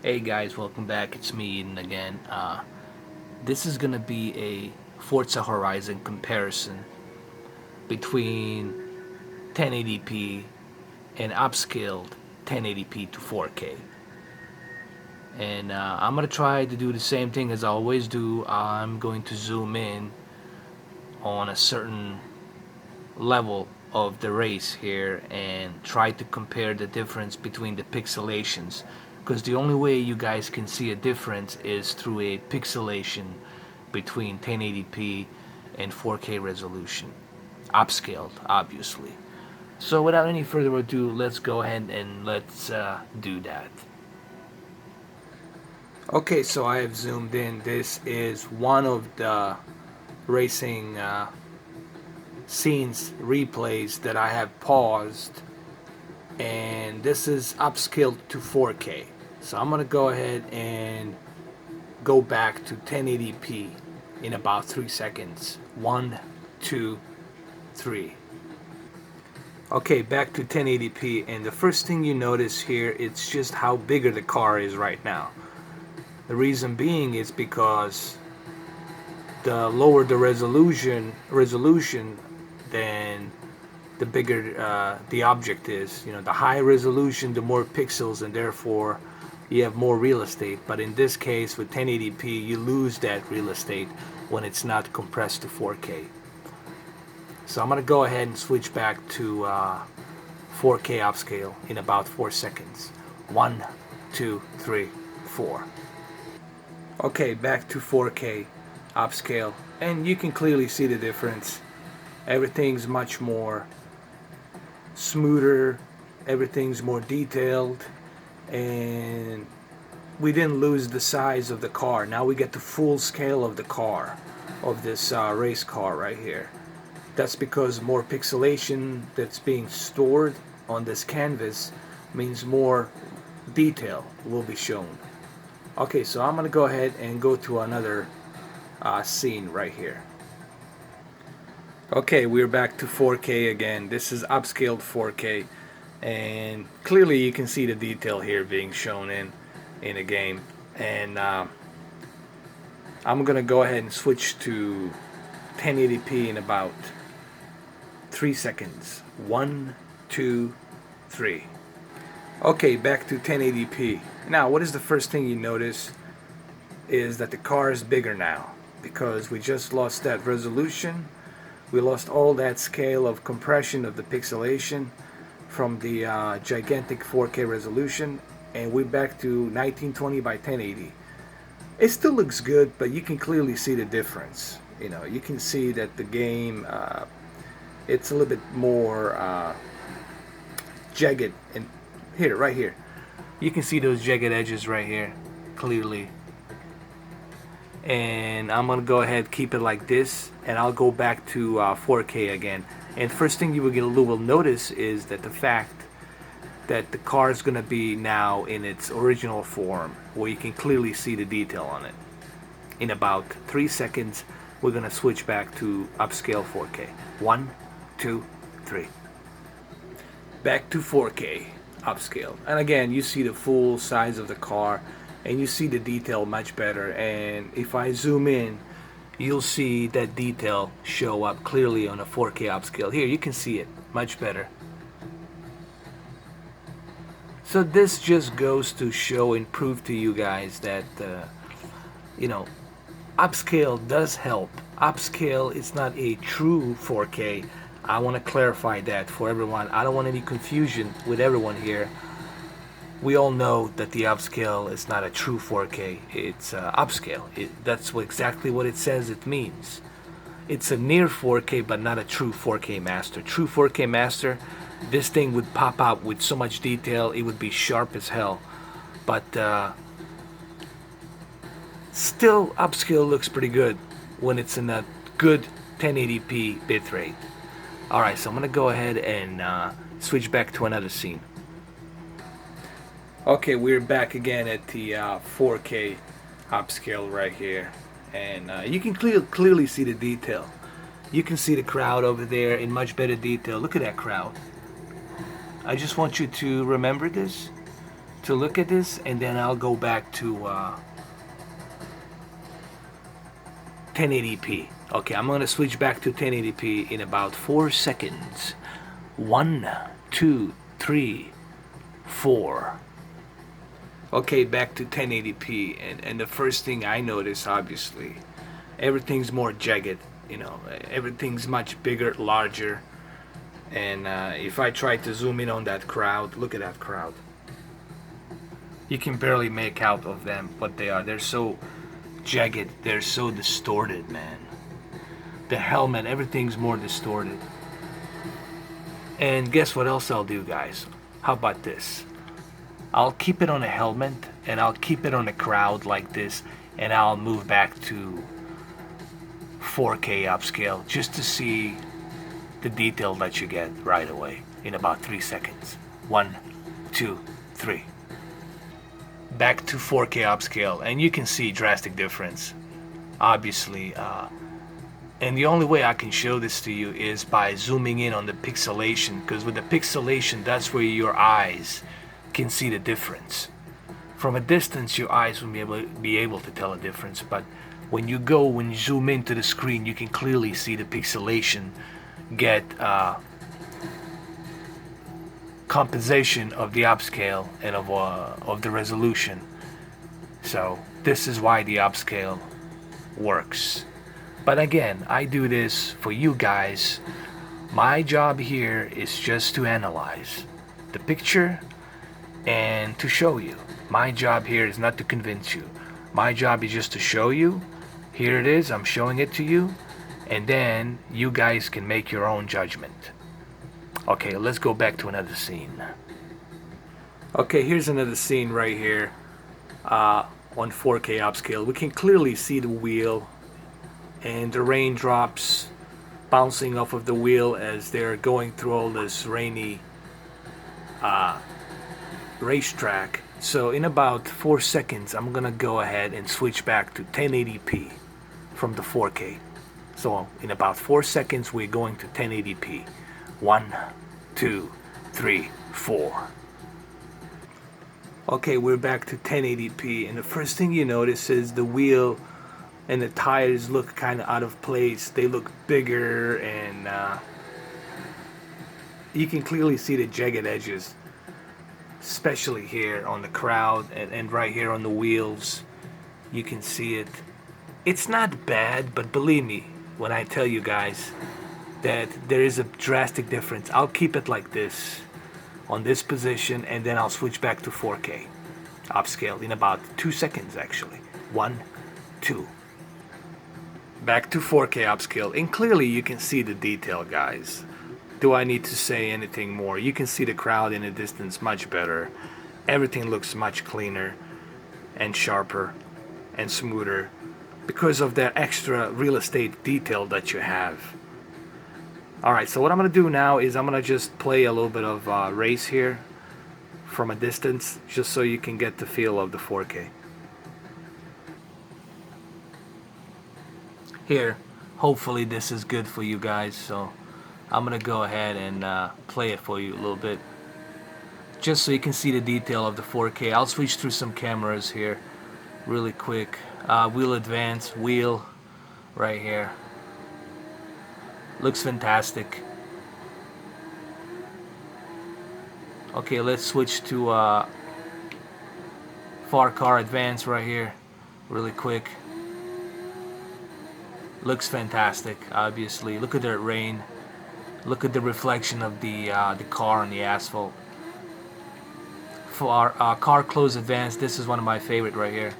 Hey guys, welcome back. It's me Eden again. This is gonna be a Forza Horizon comparison between 1080p and upscaled 1080p to 4K. And I'm gonna try to do the same thing as I always do. I'm going to zoom in on a certain level of the race here and try to compare the difference between the pixelations, because the only way you guys can see a difference is through a pixelation between 1080p and 4K resolution, upscaled obviously. So without any further ado, let's go ahead and let's do that. Okay, so I have zoomed in. This is one of the racing scenes replays that I have paused, and this is upscaled to 4K. So I'm gonna go ahead and go back to 1080p in about 3 seconds. 1, 2, 3. Okay, back to 1080p, and the first thing you notice here, it's just how bigger the car is right now. The reason being is because the lower the resolution, then the bigger the object is. You know, the high resolution, the more pixels, and therefore you have more real estate. But in this case, with 1080p, you lose that real estate when it's not compressed to 4K. So I'm gonna go ahead and switch back to 4K upscale in about 4 seconds. 1, 2, 3, 4. Okay, back to 4K upscale, and you can clearly see the difference. Everything's much more smoother, everything's more detailed, and we didn't lose the size of the car. Now we get the full scale of the car, of this race car right here. That's because more pixelation that's being stored on this canvas means more detail will be shown. Okay, so I'm gonna go ahead and go to another scene right here. Okay, we're back to 4K again. This is upscaled 4K, and clearly you can see the detail here being shown in a game. And I'm gonna go ahead and switch to 1080p in about 3 seconds. 1, 2, 3. Okay, back to 1080p. Now, what is the first thing you notice is that the car is bigger now, because we just lost that resolution. We lost all that scale of compression of the pixelation from the gigantic 4K resolution, and we're back to 1920 by 1080. It still looks good, but you can clearly see the difference. You know, you can see that the game, it's a little bit more jagged. And here, right here, you can see those jagged edges right here, clearly. And I'm gonna go ahead, keep it like this, and I'll go back to 4K again. And first thing you will notice is that the fact that the car is gonna be now in its original form, where you can clearly see the detail on it. In about 3 seconds, we're gonna switch back to upscale 4K. 1, 2, 3. Back to 4K upscale, and again you see the full size of the car, and you see the detail much better. And if I zoom in, you'll see that detail show up clearly on a 4K upscale. Here you can see it much better. So this just goes to show and prove to you guys that you know, upscale does help. Upscale is not a true 4K. I want to clarify that for everyone. I don't want any confusion with everyone here. We all know that the upscale is not a true 4K. It's upscale. That's exactly what it says it means. It's a near 4K, but not a true 4K master. True 4K master, this thing would pop out with so much detail, it would be sharp as hell. But still, upscale looks pretty good when it's in a good 1080p bitrate. Alright, so I'm going to go ahead and switch back to another scene. Okay, we're back again at the 4K upscale right here. And you can clearly see the detail. You can see the crowd over there in much better detail. Look at that crowd. I just want you to remember this. to look at this, and then I'll go back to 1080p. Okay, I'm gonna switch back to 1080p in about 4 seconds. 1, 2, 3, 4. Okay, back to 1080p, and the first thing I notice, obviously, everything's more jagged. You know, everything's much bigger, larger. And if I try to zoom in on that crowd, look at that crowd. You can barely make out of them what they are. They're so jagged, they're so distorted, man. The helmet, everything's more distorted. And guess what else I'll do, guys? How about this? I'll keep it on a helmet, and I'll keep it on a crowd like this, and I'll move back to 4K upscale just to see the detail that you get right away in about 3 seconds. 1, 2, 3. Back to 4K upscale, and you can see drastic difference, obviously. And the only way I can show this to you is by zooming in on the pixelation, because with the pixelation, that's where your eyes can see the difference. From a distance, your eyes won't be able to tell a difference, but when you zoom into the screen, you can clearly see the pixelation get compensation of the upscale and of the resolution. So this is why the upscale works. But again, I do this for you guys. My job here is just to analyze the picture and to show you. My job here is not to convince you. My job is just to show you. Here it is, I'm showing it to you, and then you guys can make your own judgment. Okay, let's go back to another scene. Okay, here's another scene right here on 4K upscale. We can clearly see the wheel and the raindrops bouncing off of the wheel as they're going through all this rainy racetrack. So in about 4 seconds, I'm gonna go ahead and switch back to 1080p from the 4K. So in about 4 seconds, we're going to 1080p. 1, 2, 3, 4. Okay, we're back to 1080p, and the first thing you notice is the wheel and the tires look kind of out of place. They look bigger, and you can clearly see the jagged edges, especially here on the crowd and right here on the wheels. You can see it. It's not bad, but believe me when I tell you guys that there is a drastic difference. I'll keep it like this on this position, and then I'll switch back to 4K upscale in about 2 seconds actually. 1, 2. Back to 4K upscale, and clearly you can see the detail, guys. Do I need to say anything more? You can see the crowd in the distance much better. Everything looks much cleaner and sharper and smoother because of that extra real estate detail that you have. Alright, so what I'm going to do now is I'm going to just play a little bit of race here from a distance, just so you can get the feel of the 4K. Here, hopefully this is good for you guys, so I'm going to go ahead and play it for you a little bit, just so you can see the detail of the 4K. I'll switch through some cameras here really quick. Wheel advance, wheel right here. Looks fantastic. Okay, let's switch to far car advance right here really quick. Looks fantastic, obviously. Look at that rain. Look at the reflection of the car on the asphalt. For our car close advance, this is one of my favorite right here.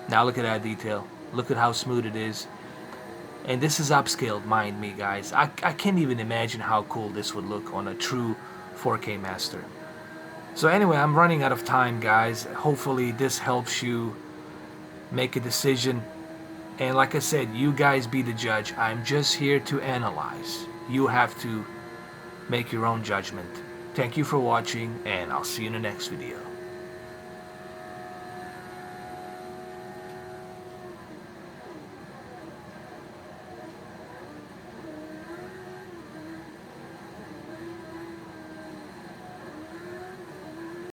Now look at that detail. Look at how smooth it is. And this is upscaled, mind me, guys. I can't even imagine how cool this would look on a true 4K master. So anyway, I'm running out of time, guys. Hopefully this helps you make a decision. And like I said, you guys be the judge. I'm just here to analyze. You have to make your own judgment. Thank you for watching, and I'll see you in the next video.